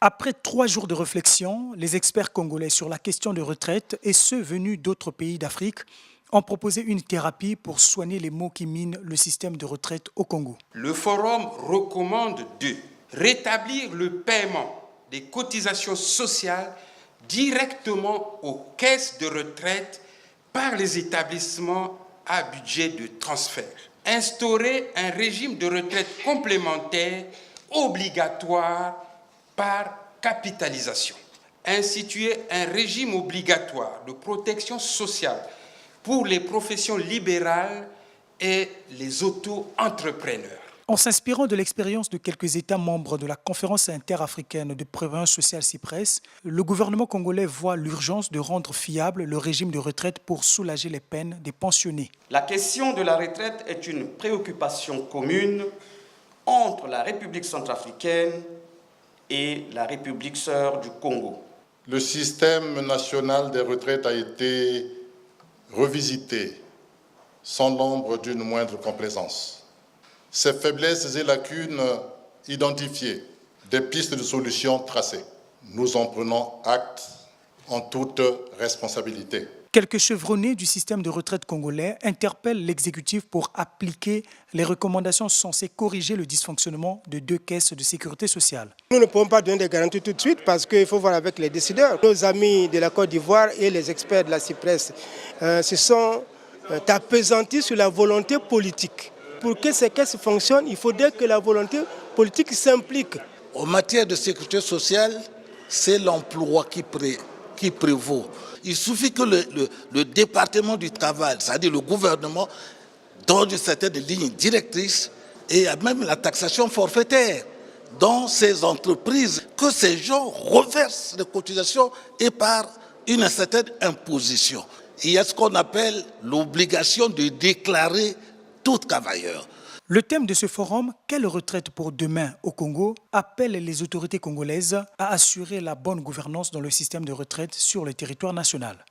Après 3 jours de réflexion, les experts congolais sur la question de retraite et ceux venus d'autres pays d'Afrique ont proposé une thérapie pour soigner les maux qui minent le système de retraite au Congo. Le forum recommande de rétablir le paiement des cotisations sociales directement aux caisses de retraite par les établissements à budget de transfert. Instaurer un régime de retraite complémentaire obligatoire par capitalisation. Instituer un régime obligatoire de protection sociale pour les professions libérales et les auto-entrepreneurs. En s'inspirant de l'expérience de quelques États membres de la Conférence interafricaine de prévoyance sociale CIPRES, le gouvernement congolais voit l'urgence de rendre fiable le régime de retraite pour soulager les peines des pensionnés. La question de la retraite est une préoccupation commune entre la République centrafricaine et la République sœur du Congo. Le système national des retraites a été revisité sans l'ombre d'une moindre complaisance. Ces faiblesses et lacunes identifiées, des pistes de solutions tracées. Nous en prenons acte en toute responsabilité. Quelques chevronnés du système de retraite congolais interpellent l'exécutif pour appliquer les recommandations censées corriger le dysfonctionnement de 2 caisses de sécurité sociale. Nous ne pouvons pas donner des garanties tout de suite parce qu'il faut voir avec les décideurs. Nos amis de la Côte d'Ivoire et les experts de la CIPRES se sont appesantis sur la volonté politique. Pour que ces caisses fonctionnent, il faudrait que la volonté politique s'implique. En matière de sécurité sociale, c'est l'emploi qui prévaut. Il suffit que le département du travail, c'est-à-dire le gouvernement, donne une certaine ligne directrice et même la taxation forfaitaire dans ces entreprises, que ces gens reversent les cotisations et par une certaine imposition. Il y a ce qu'on appelle l'obligation de déclarer tout travailleur. Le thème de ce forum, quelle retraite pour demain au Congo, appelle les autorités congolaises à assurer la bonne gouvernance dans le système de retraite sur le territoire national.